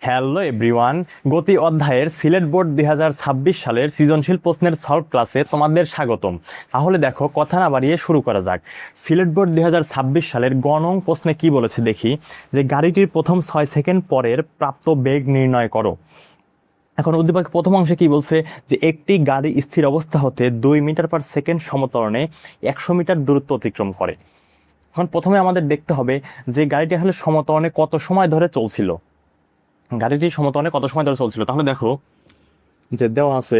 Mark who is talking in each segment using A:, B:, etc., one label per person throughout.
A: Hello everyone, গতি অধ্যায়ের Sylhet board 2026 সালের সৃজনশীল প্রশ্নের সলভ ক্লাসে তোমাদের স্বাগতম। তাহলে দেখো, কথা না বাড়িয়ে শুরু করা যাক। সিলেট বোর্ড 2026 সালের গ নং প্রশ্নে কি বলেছে দেখি, যে গাড়িটির প্রথম 6 সেকেন্ড পরের প্রাপ্ত বেগ নির্ণয় করো। এখন উদ্দীপকের প্রথম অংশে কি বলছে, যে একটি গাড়ি স্থির অবস্থা হতে 2 মিটার পার সেকেন্ড সমত্বরণে 100 মিটার দূরত্ব অতিক্রম করে। এখন প্রথমে আমাদের দেখতে হবে যে গাড়িটি আসলে সমত্বরণে কত সময় ধরে চলছিল। গাড়িটি সমতলে কত সময় ধরে চলছিল, তাহলে দেখো যে দেওয়া আছে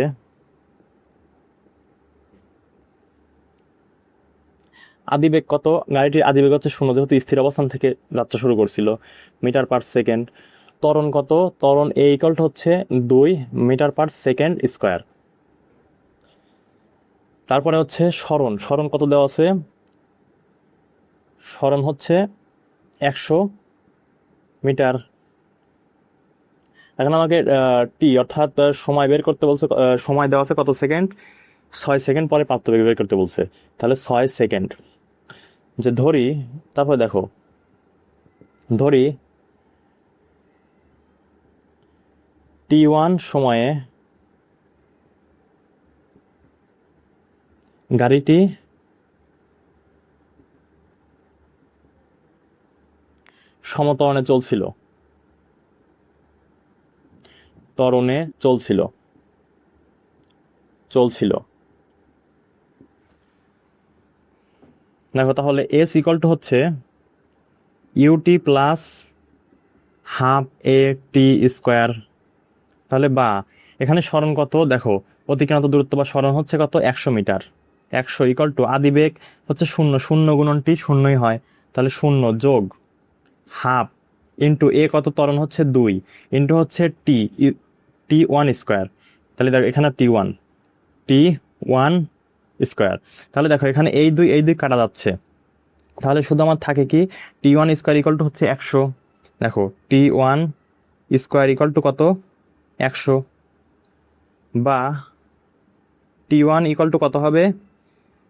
A: আদিবেগ কত। গাড়িটির আদিবেগ হচ্ছে 0, যেহেতু স্থির অবস্থান থেকে যাত্রা শুরু করছিল, মিটার পার সেকেন্ড। ত্বরণ কত, ত্বরণ এ ইকুয়াল হচ্ছে 2 মিটার পার সেকেন্ড স্কোয়ার। তারপরে হচ্ছে সরণ, সরণ কত দেওয়া আছে, সরণ হচ্ছে 100 মিটার। এখন আমাকে টি অর্থাৎ সময় বের করতে বলছে, সময় দেওয়া আছে কত সেকেন্ড, 6 সেকেন্ড পরে প্রাপ্ত বেগ বের করতে বলছে, তাহলে 6 সেকেন্ড। যে ধরি, তারপর দেখো ধরি T1 সময়ে গাড়িটি সমত্বরণে চলছিল, ত্বরণে চলছিল। দেখো তাহলে এস ইকুয়াল টু হচ্ছে ইউটি প্লাস হাফ এ টি স্কোয়ার। তাহলে বা এখানে সরণ কত, দেখো অতিক্রান্ত দূরত্ব বা সরণ হচ্ছে কত, 100 মিটার। 100 ইকুয়াল টু আদিবেগ হচ্ছে 0, 0 গুণন টি 0ই হয়, তাহলে 0 যোগ হাফ ইন্টু এ কত, ত্বরণ হচ্ছে 2 ইন্টু হচ্ছে T1 স্কোয়ার। তাহলে দেখো এখানে T1 স্কোয়ার। তাহলে দেখো এখানে এই দুই কাটা যাচ্ছে, তাহলে শুধু আমার থাকে কি T1 স্কোয়ার ইকুয়াল টু হচ্ছে 100। দেখো T1 স্কোয়ার ইকুয়াল টু কত, 100, বা T1 ইকুয়াল টু কত হবে,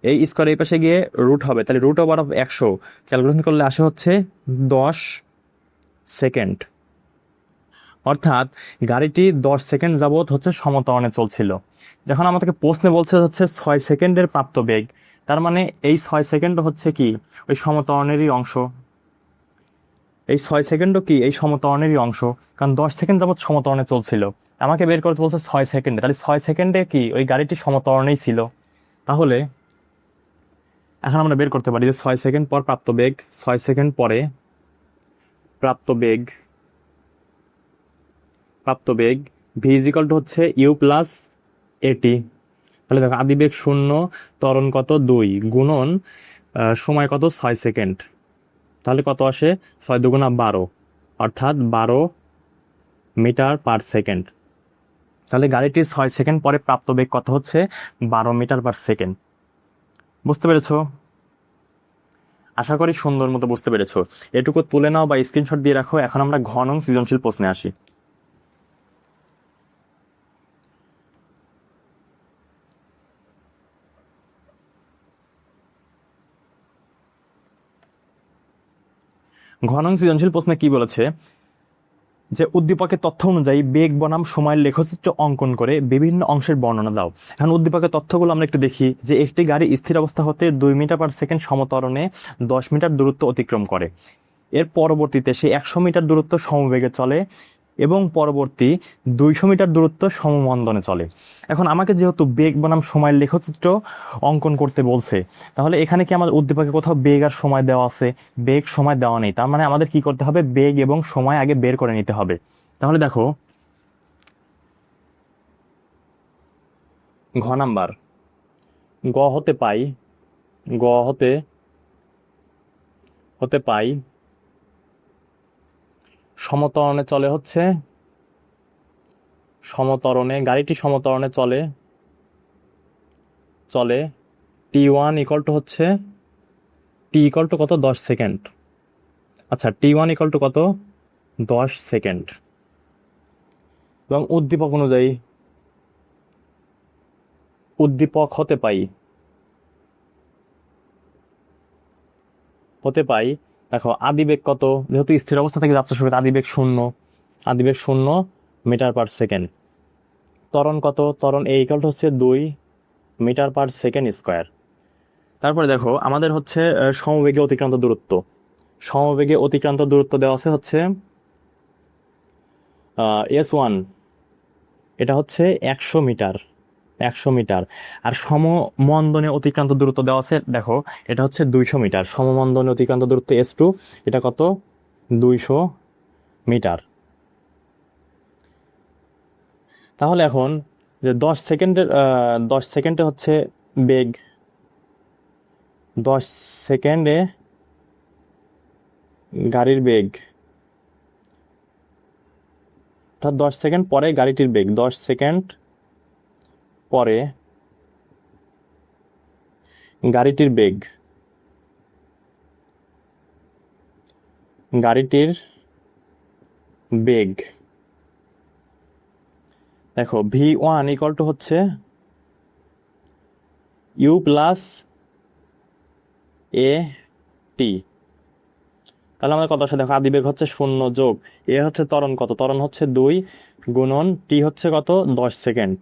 A: এই স্কোয়ার এই পাশে গিয়ে রুট হবে, তাহলে রুট ওভার অফ 100 ক্যালকুলেশন করলে আসে হচ্ছে 10 সেকেন্ড। অর্থাৎ গাড়িটি 10 সেকেন্ড যাবৎ হচ্ছে সমত্বরণে চলছিল। যখন আমাদেরকে প্রশ্নে বলছে হচ্ছে 6 সেকেন্ডের প্রাপ্ত বেগ, তার মানে এই 6 সেকেন্ড হচ্ছে কি ওই সমত্বরণেরই অংশ। এই 6 সেকেন্ডও কি এই সমত্বরণেরই অংশ, কারণ 10 সেকেন্ড যাবৎ সমত্বরণে চলছিল। আমাকে বের করতে বলছে 6 সেকেন্ডে, তাহলে 6 সেকেন্ডে কি ওই গাড়িটি সমত্বরণেই ছিল। তাহলে এখন আমরা বের করতে পারি যে 6 সেকেন্ড পর প্রাপ্ত বেগ, 6 সেকেন্ড পরে প্রাপ্ত বেগ ভি ইজ ইকুয়াল টু হচ্ছে ইউ প্লাস এটি। তাহলে দেখো আদিবেগ 0, ত্বরণ কত 2 গুণন সময় কত 6 সেকেন্ড, তাহলে কত আসে 6 দুগুণা 12, অর্থাৎ 12 মিটার পার সেকেন্ড। তাহলে গাড়িটির 6 সেকেন্ড পরে প্রাপ্ত বেগ কত হচ্ছে, 12 মিটার পার সেকেন্ড। বুঝতে পেরেছো? আশা করি সুন্দর মতো বুঝতে পেরেছো। এটুকু তুলে নাও বা স্ক্রিনশট দিয়ে রাখো। এখন আমরা ঘ নং সৃজনশীল প্রশ্নে আসি। ঘ নং সৃজনশীল প্রশ্নে কি বলেছে, যে উদ্দীপকের তথ্য অনুযায়ী বেগ বনাম সময়ের লেখচিত্র অঙ্কন করে বিভিন্ন অংশের বর্ণনা দাও। এখন উদ্দীপকের তথ্যগুলো আমরা একটু দেখি, যে একটি গাড়ি স্থির অবস্থা হতে 2 মিটার পার সেকেন্ড সমত্বরণে 10 মিটার দূরত্ব অতিক্রম করে। এর পরবর্তীতে সে 100 মিটার দূরত্ব সমবেগে চলে এবং পরবর্তী 200 মিটার দূরত্ব সমমন্দনে চলে। এখন আমাকে যেহেতু বেগ বনাম সময়ের লেখচিত্র অঙ্কন করতে বলছে, তাহলে এখানে কি আমাদের উদ্দীপকে কোথাও বেগ আর সময় দেওয়া আছে? বেগ সময় দেওয়া নেই, তার মানে আমাদের কি করতে হবে, বেগ এবং সময় আগে বের করে নিতে হবে। তাহলে দেখো ঘ নাম্বার, গ হতে পাই, গ হতে পাই সমত্বরণে চলে হচ্ছে, সমত্বরণে গাড়িটি সমত্বরণে চলে T1 ইকুয়াল টু হচ্ছে টি ইকুয়াল টু কত, 10 সেকেন্ড। আচ্ছা, T1 ইকুয়াল টু কত, 10 সেকেন্ড। এবং উদ্দীপক অনুযায়ী উদ্দীপক হতে পাই দেখো আদিবেগ কত, যেহেতু স্থির অবস্থা থেকে যাত্রা শুরু করে আদিবেগ 0, আদিবেগ 0 মিটার পার সেকেন্ড। ত্বরণ কত? ত্বরণ এ ইকুয়াল টু হচ্ছে 2 মিটার পার সেকেন্ড স্কোয়ার। তারপরে দেখো আমাদের হচ্ছে সমবেগে অতিক্রান্ত দূরত্ব। সমবেগে অতিক্রান্ত দূরত্ব দেওয়া আছে হচ্ছে S1, এটা হচ্ছে 100 মিটার। 100 মিটার। আর সমমন্দনে অতিক্রান্ত দূরত্ব দেওয়া আছে, দেখো এটা হচ্ছে 200 মিটার। সমমন্দনে অতিক্রান্ত দূরত্ব S2, এটা কত? 200 মিটার। তাহলে এখন যে 10 সেকেন্ডে হচ্ছে বেগ, 10 সেকেন্ডে গাড়ির বেগ, অর্থাৎ 10 সেকেন্ড পরে গাড়িটির বেগ, 10 সেকেন্ড পরে গাড়িটির বেগ, গাড়িটির বেগ দেখো V1 ইকুয়াল টু হচ্ছে U প্লাস এ টি। তাহলে আমাদের কত আসে দেখো, আদিবেগ হচ্ছে 0 যোগ এ হচ্ছে ত্বরণ কত? ত্বরণ হচ্ছে 2 গুণন টি হচ্ছে কত? 10 সেকেন্ড।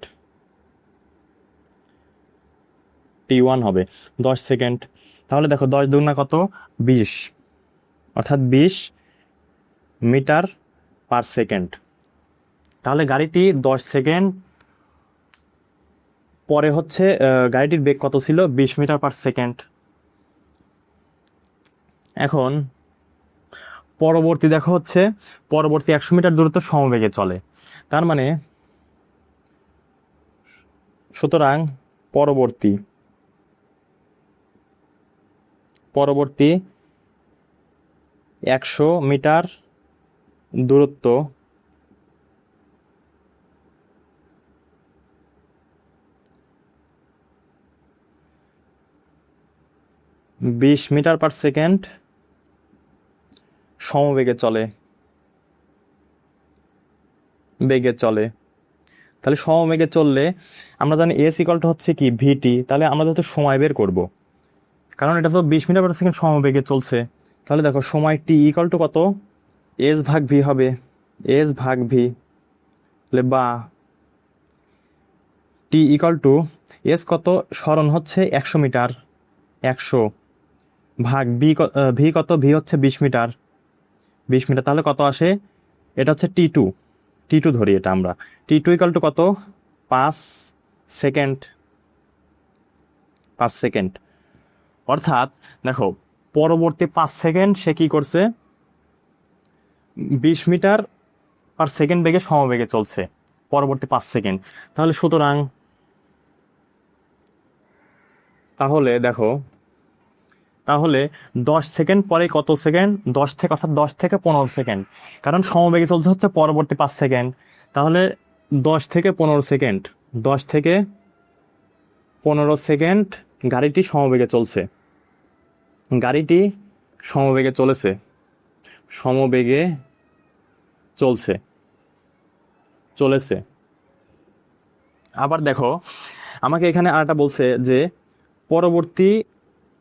A: T1 হবে 10 সেকেন্ড। তাহলে দেখো 10 দুগুণা কত? 20, অর্থাৎ 20 মিটার পার সেকেন্ড। তাহলে গাড়িটি 10 সেকেন্ড পরে হচ্ছে গাড়িটির বেগ কত ছিল? 20 মিটার পার সেকেন্ড। এখন পরবর্তী দেখো হচ্ছে পরবর্তী 100 মিটার দূরত্ব সমবেগে চলে। তার মানে সুতরাং পরবর্তী 100 মিটার দূরত্ব বিশ মিটার পার সেকেন্ড সমবেগে চলে, বেগে চলে। তাহলে সমবেগে চললে আমরা জানি এস ইকুয়াল টু হচ্ছে কি ভিটি। তাহলে আমরা তো সময় বের করব, কারণ এটা তো 20 মিটার পার সেকেন্ড সমবেগে চলছে। তাহলে দেখো সময় টি ইকুয়াল টু কত? এস ভাগ ভি হবে, এস ভাগ ভি। তাহলে বা টি ইকুয়াল টু এস কত? সরণ হচ্ছে 100 মিটার, 100 ভাগ ভি কত? ভি হচ্ছে 20 মিটার, 20 মিটার। তাহলে কত আসে? এটা হচ্ছে T2, T2 ধরি এটা আমরা। T2 ইকুয়াল টু কত? 5 সেকেন্ড, 5 সেকেন্ড। অর্থাৎ দেখো পরবর্তী 5 সেকেন্ড সে কি করছে? 20 মিটার পার সেকেন্ড বেগে সমবেগে চলছে পরবর্তী 5 সেকেন্ড। তাহলে সুতরাং তাহলে দেখো তাহলে 10 সেকেন্ড পরে কত সেকেন্ড? 10 থেকে, অর্থাৎ 10 থেকে 15 সেকেন্ড, কারণ সমবেগে চলছে হচ্ছে পরবর্তী 5 সেকেন্ড। তাহলে 10 থেকে 15 সেকেন্ড, 10 থেকে 15 সেকেন্ড গাড়িটি সমবেগে চলছে, গাড়িটি সমবেগে চলেছে, সমবেগে চলছে, চলেছে। আবার দেখো আমাকে এখানে আরেকটা বলছে যে পরবর্তী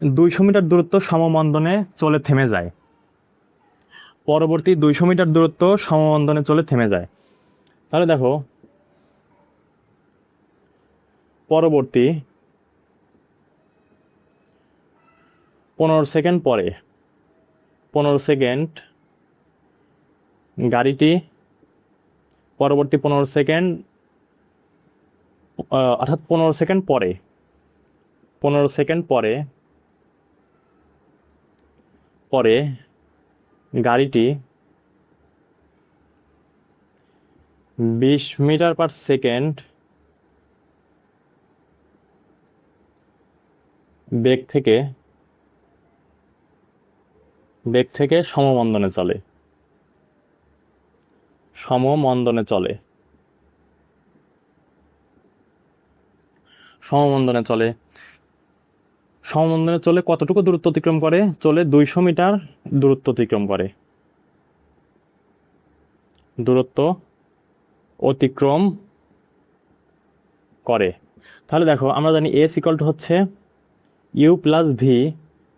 A: 200 মিটার দূরত্ব সমমন্দনে চলে থেমে যায়। পরবর্তী 200 মিটার দূরত্ব সমমন্দনে চলে থেমে যায়। তাহলে দেখো পরবর্তী 15 সেকেন্ড পরে, 15 সেকেন্ড গাড়িটি, পরবর্তী 15 সেকেন্ড অর্থাৎ 15 সেকেন্ড পরে, 15 সেকেন্ড পরে পরে গাড়িটি 20 মিটার পার সেকেন্ড বেগ থেকে সমমন্দনে চলে, সমমন্দনে চলে, সমমন্দনে চলে। সমমন্দনে চলে কতটুকু দূরত্ব অতিক্রম করে? চলে 200 মিটার দূরত্ব অতিক্রম করে, দূরত্ব অতিক্রম করে। তাহলে দেখো আমরা জানি এস ইকুয়াল টু হচ্ছে U plus V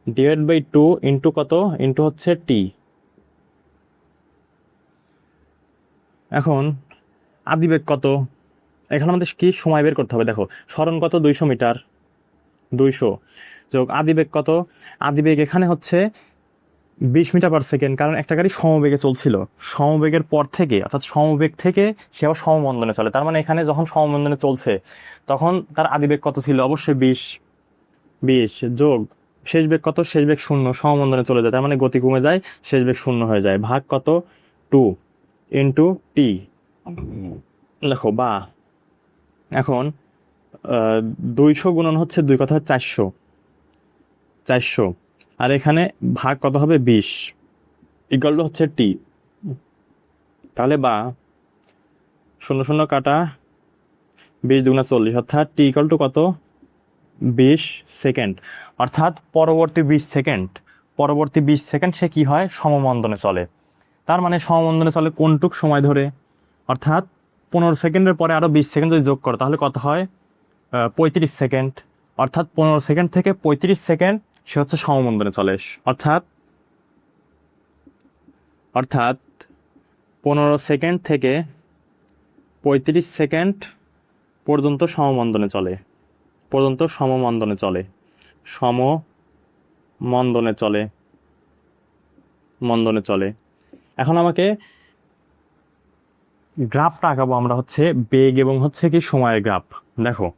A: divide by 2 into কত? ইন্টু হচ্ছে টি। এখন আদিবেগ কত, এখানে আমাদের কি সময় বের করতে হবে। দেখো সরণ কত, 200 মিটার, 200 যোগ আদিবেগ কত, আদিবেগ এখানে হচ্ছে 20 মিটার পার সেকেন্ড, কারণ একটা গাড়ি সমবেগে চলছিল। সমবেগের পর থেকে অর্থাৎ সমবেগ থেকে সে আবার সমমন্দনে চলে, তার মানে এখানে যখন সমমন্দনে চলছে তখন তার আদিবেগ কত ছিল, অবশ্যই 20। 20 যোগ শেষ বেগ কত, শেষ বেগ 0, সমমন্দনে চলে যায়, তার মানে গতি কমে যায়, শেষ বেগ 0 হয়ে যায়, ভাগ কত 2 ইন্টু টি। লেখো বা এখন 200 গুণন হচ্ছে 2 কথা 400, 400 আর এখানে ভাগ কত হবে 20 ইকুয়াল টু হচ্ছে টি। তাহলে বা 0 0 কাটা 20 দুগুণা 40, অর্থাৎ টি ইকুয়াল টু কত 20 সেকেন্ড। অর্থাৎ পরবর্তী 20 সেকেন্ড, পরবর্তী 20 সেকেন্ড সে কি হয়, সমমন্দনে চলে। তার মানে সমমন্দনে চলে কোনটুক সময় ধরে, অর্থাৎ 15 সেকেন্ডের পরে আরও 20 সেকেন্ড যদি যোগ করো তাহলে কত হয়, 35 সেকেন্ড। অর্থাৎ 15 সেকেন্ড থেকে 35 সেকেন্ড সে হচ্ছে সমমন্দনে চলে। অর্থাৎ অর্থাৎ 15 সেকেন্ড থেকে 35 সেকেন্ড পর্যন্ত সমমন্দনে চলে, পর্যন্ত সমমন্দনে চলে, সমমন্দনে চলে, মন্দনে চলে। এখন আমাকে গ্রাফটা আঁকাবো আমরা, হচ্ছে বেগ এবং হচ্ছে কি সময়ের গ্রাফ। দেখো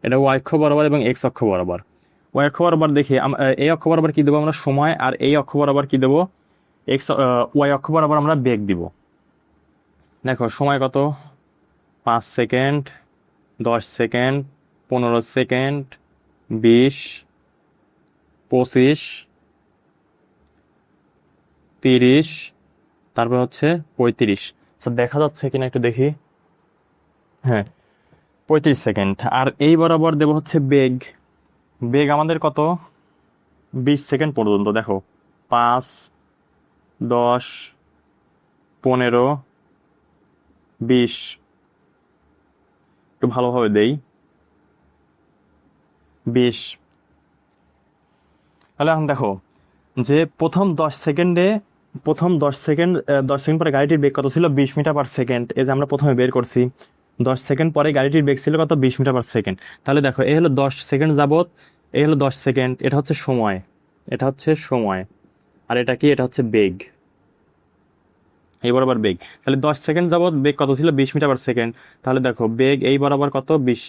A: এটা ওয়াই অক্ষ বরাবর এবং এক্স অক্ষ বরাবর। ওয়াই অক্ষ বরাবর দেখি এই অক্ষ বরাবর কি দেবো আমরা, সময়, আর এই অক্ষ বরাবর কি দেবো, ওয়াই অক্ষ বরাবর আমরা বেগ দিব। দেখো সময় কত, 5 সেকেন্ড, 10 সেকেন্ড, 15 সেকেন্ড, 20, 25, 30, তারপর হচ্ছে 35। আচ্ছা দেখা যাচ্ছে কিনা একটু দেখি, হ্যাঁ 35 সেকেন্ড। আর এই বরাবর দেব হচ্ছে বেগ, বেগ আমাদের কত 20 সেকেন্ড পর্যন্ত। দেখো 5, 10, 15, 20, একটু ভালোভাবে দেই, 20। তাহলে এখন দেখো যে প্রথম 10 সেকেন্ডে, প্রথম 10 সেকেন্ড, 10 সেকেন্ড পরে গাড়িটির বেগ কত ছিল, 20 মিটার পার সেকেন্ড। এই যে আমরা প্রথমে বের করছি, 10 সেকেন্ড পরে গাড়িটির বেগ ছিল কত, 20 মিটার পার সেকেন্ড। তাহলে দেখো এই হলো 10 সেকেন্ড যাবত, এই হলো 10 সেকেন্ড, এটা হচ্ছে সময়, এটা হচ্ছে সময়, আর এটা কি, এটা হচ্ছে বেগ, এই বরাবর বেগ। তাহলে 10 সেকেন্ড যাবত বেগ কত ছিল, 20 মিটার পার সেকেন্ড। তাহলে দেখো বেগ এই বরাবর কত, 20,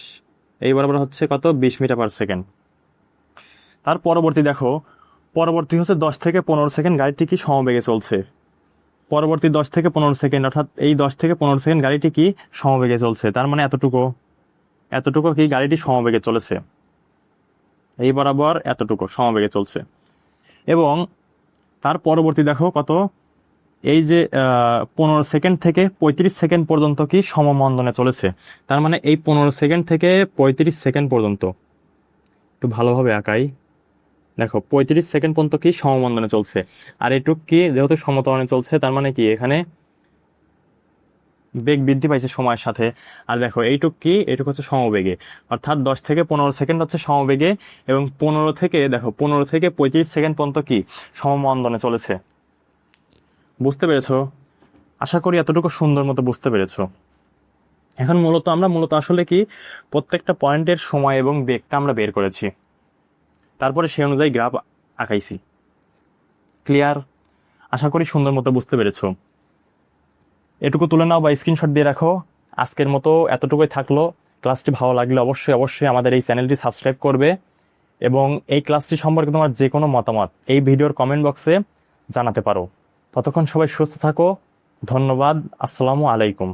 A: এই বরাবর হচ্ছে কত, 20 মিটার পার সেকেন্ড। তার পরবর্তী দেখো, পরবর্তী হচ্ছে 10 থেকে 15 সেকেন্ড গাড়িটি কি সমবেগে চলছে, পরবর্তী 10 থেকে 15 সেকেন্ড, অর্থাৎ এই 10 থেকে 15 সেকেন্ড গাড়িটি কি সমবেগে চলছে, তার মানে এতটুকু, এতটুকু কি গাড়িটি সমবেগে চলেছে, এই বরাবর এতটুকু সমবেগে চলছে। এবং তার পরবর্তী দেখো কত, এই যে 15 সেকেন্ড থেকে 35 সেকেন্ড পর্যন্ত কি সমমন্দনে চলেছে, তার মানে এই 15 সেকেন্ড থেকে 35 সেকেন্ড পর্যন্ত, একটু ভালোভাবে আঁকাই। দেখো 35 সেকেন্ড পর্যন্ত কি সমমন্দনে চলছে, আর এটুক কি যেহেতু সমতরণে চলছে, তার মানে কি এখানে বেগ বৃদ্ধি পাইছে সময়ের সাথে। আর দেখো এইটুক কি, এইটুক হচ্ছে সমবেগে, অর্থাৎ 10 থেকে 15 সেকেন্ড হচ্ছে সমবেগে, এবং 15 থেকে দেখো 15 থেকে 35 সেকেন্ড পর্যন্ত কি সমমন্দনে চলেছে। বুঝতে পেরেছো? আশা করি এতটুকু সুন্দর মতো বুঝতে পেরেছো। এখন মূলত আসলে কি প্রত্যেকটা পয়েন্টের সময় এবং বেগটা আমরা বের করেছি, তারপরে সেই অনুযায়ী গ্রাফ আঁকাইছি। ক্লিয়ার? আশা করি সুন্দর মতো বুঝতে পেরেছো। এটুকু তুলে নাও বা স্ক্রিনশট দিয়ে রাখো। আজকের মতো এতটুকুই থাকলো। ক্লাসটি ভালো লাগলে অবশ্যই আমাদের এই চ্যানেলটি সাবস্ক্রাইব করবে, এবং এই ক্লাসটি সম্পর্কে তোমার যে কোনো মতামত এই ভিডিওর কমেন্ট বক্সে জানাতে পারো। ততক্ষণ সবাই সুস্থ থাকো। ধন্যবাদ। আসসালামু আলাইকুম।